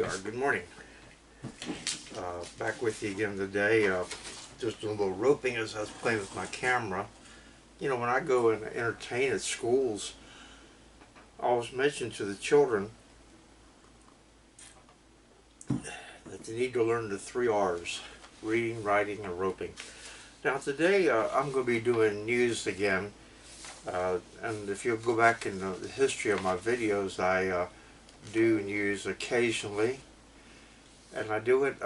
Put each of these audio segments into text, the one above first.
Good morning. Back with you again today. Just doing a little roping as I was playing with my camera. You know, when I go and entertain at schools, I always mention to the children that they need to learn the 3 R's: reading, writing, and roping. Now today I'm going to be doing news again. And if you'll go back in the history of my videos, I do news occasionally. And I do it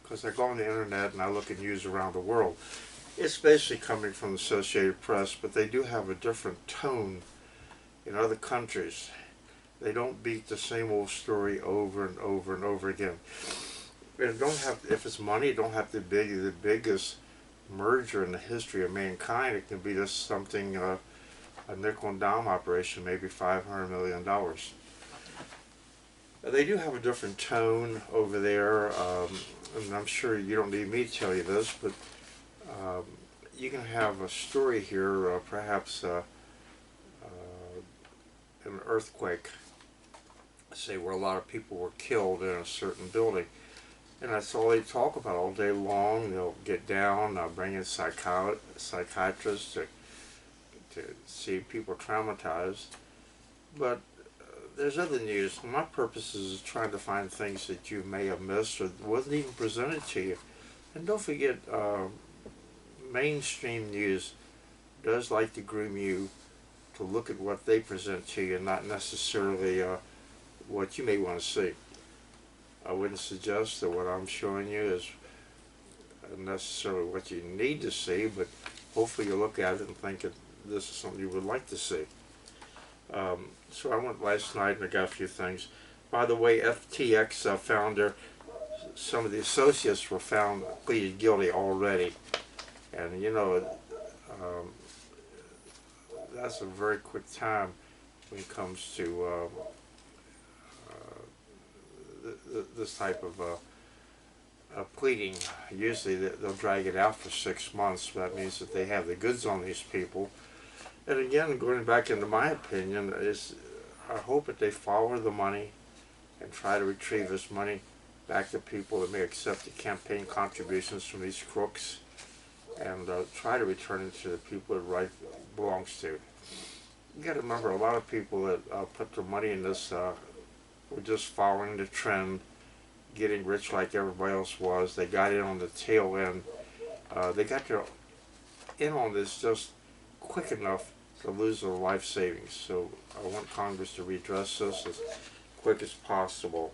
because I go on the internet and I look at news around the world. It's basically coming from the Associated Press, but they do have a different tone in other countries. They don't beat the same old story over and over and over again. It don't have, if it's money, it don't have to be the biggest merger in the history of mankind. It can be just something, a nickel and dime operation, maybe $500 million. They do have a different tone over there, and I'm sure you don't need me to tell you this, but you can have a story here, perhaps an earthquake, say, where a lot of people were killed in a certain building. And that's all they talk about all day long. They'll get down, bring in psychiatrists to see people traumatized. But there's other news. My purpose is trying to find things that you may have missed or wasn't even presented to you. And don't forget, mainstream news does like to groom you to look at what they present to you, not necessarily what you may want to see. I wouldn't suggest that what I'm showing you is necessarily what you need to see, but hopefully you look at it and think that this is something you would like to see. So I went last night and I got a few things. By the way, FTX founder, some of the associates were found pleaded guilty already. And you know, that's a very quick time when it comes to this type of pleading. Usually they'll drag it out for 6 months. That means that they have the goods on these people. And again, going back into my opinion, is I hope that they follow the money and try to retrieve this money back to people that may accept the campaign contributions from these crooks, and try to return it to the people it right belongs to. You got to remember, a lot of people that put their money in this were just following the trend, getting rich like everybody else was. They got in on the tail end. They got in on this just quick enough to lose their life savings. So I want Congress to redress this as quick as possible.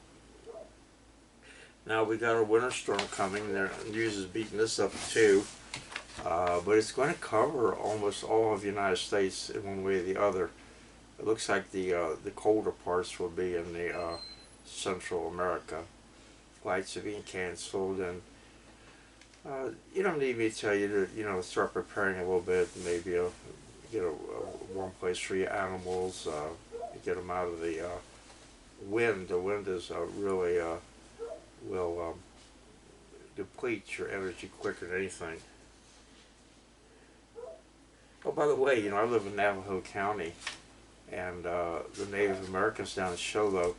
Now we got a winter storm coming. The news is beating this up too. But it's going to cover almost all of the United States in one way or the other. It looks like the colder parts will be in the Central America. Flights are being canceled, and you don't need me to tell you to start preparing a little bit. Maybe get a warm place for your animals. Get them out of the wind. The wind is really will deplete your energy quicker than anything. Oh, by the way, I live in Navajo County, and the Native Americans down in Sholo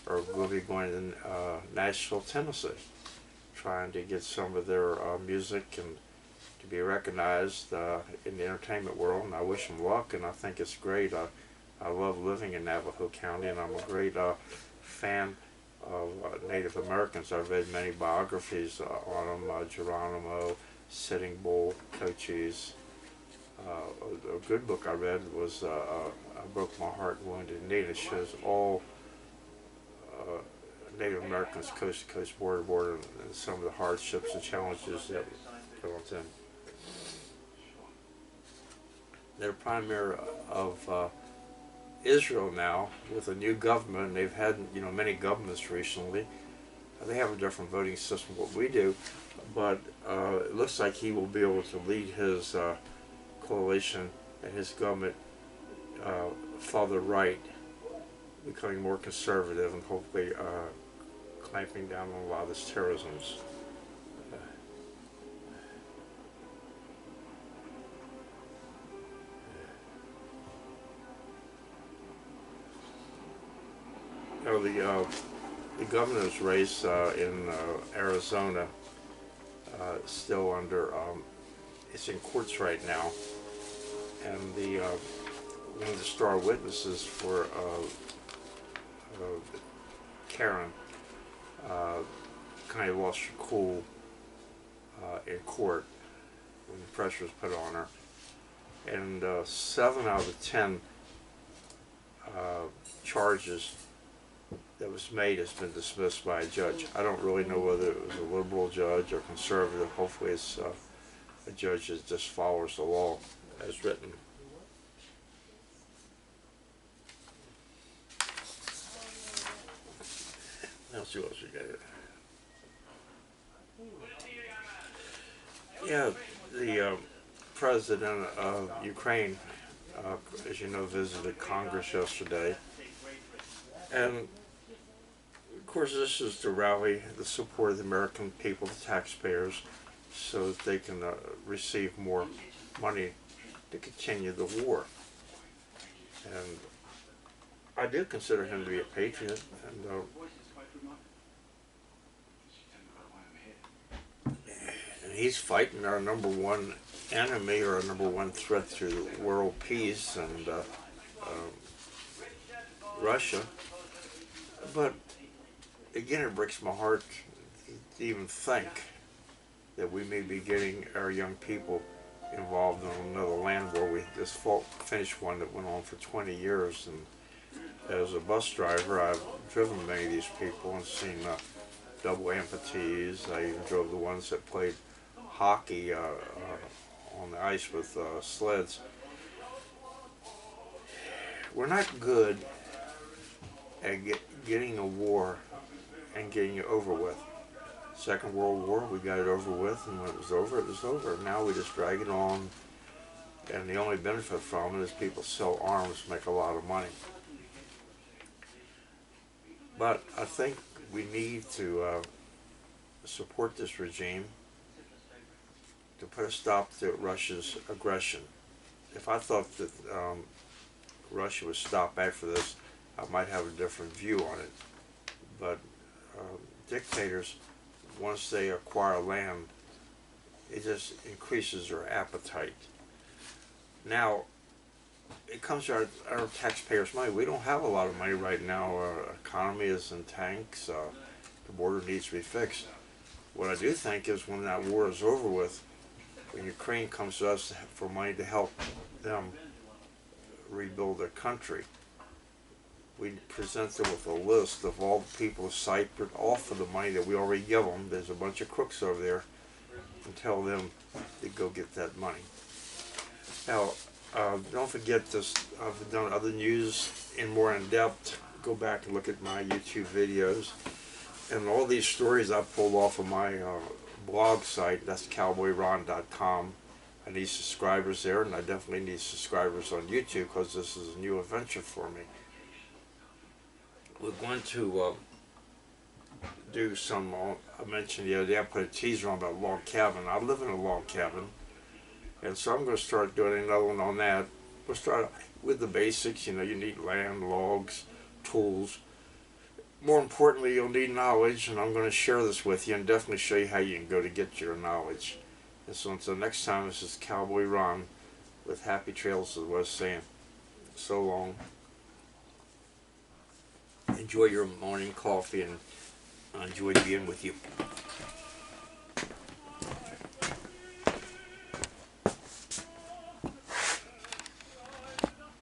are going to be going to Nashville, Tennessee, trying to get some of their music and to be recognized in the entertainment world. And I wish them luck, and I think it's great. I love living in Navajo County, and I'm a great fan of Native Americans. I've read many biographies on them, Geronimo, Sitting Bull, Cochise. A good book I read was I Broke My Heart and Wounded Knee. It shows all Native Americans coast to coast, border to border, and some of the hardships and challenges that put on them. They're prime minister of Israel now with a new government. They've had many governments recently. They have a different voting system than what we do, but it looks like he will be able to lead his coalition and his government farther right, becoming more conservative, and hopefully clamping down on a lot of this terrorism. know, the governor's race in Arizona is still under, it's in courts right now, and one of the star witnesses for Karen kind of lost her cool in court when the pressure was put on her, and 7 out of the 10 charges that was made has been dismissed by a judge. I don't really know whether it was a liberal judge or conservative. Hopefully it's a judge that just follows the law as written. Let's see what else we got here. Yeah, the president of Ukraine, as you know, visited Congress yesterday. And of course, this is to rally the support of the American people, the taxpayers, so that they can receive more money to continue the war. And I do consider him to be a patriot, and he's fighting our #1 enemy, or our #1 threat to world peace, and Russia. But again, it breaks my heart to even think that we may be getting our young people involved in another land war. We just finished one that went on for 20 years, and as a bus driver, I've driven many of these people and seen double amputees. I even drove the ones that played hockey on the ice with sleds. We're not good at getting a war and getting it over with. Second World War, we got it over with, and when it was over, it was over. Now we just drag it on, and the only benefit from it is people sell arms, make a lot of money. But I think we need to support this regime to put a stop to Russia's aggression. If I thought that Russia would stop after this, I might have a different view on it. But dictators, once they acquire land, it just increases their appetite. Now, it comes to our taxpayers' money. We don't have a lot of money right now. Our economy is in tanks. The border needs to be fixed. What I do think is when that war is over with, when Ukraine comes to us for money to help them rebuild their country, we present them with a list of all the people of Cyprus, all for the money that we already give them. There's a bunch of crooks over there, and tell them to go get that money. Now, don't forget this. I've done other news in more in depth. Go back and look at my YouTube videos, and all these stories I pulled off of my blog site. That's cowboyron.com. I need subscribers there, and I definitely need subscribers on YouTube because this is a new adventure for me. We're going to do some, I mentioned the other day, I put a teaser on about log cabin. I live in a log cabin, and so I'm going to start doing another one on that. We'll start with the basics. You know, you need land, logs, tools. More importantly, you'll need knowledge, and I'm going to share this with you and definitely show you how you can go to get your knowledge. And so until next time, this is Cowboy Ron with Happy Trails, as I was saying. So long. Enjoy your morning coffee, and I enjoyed being with you.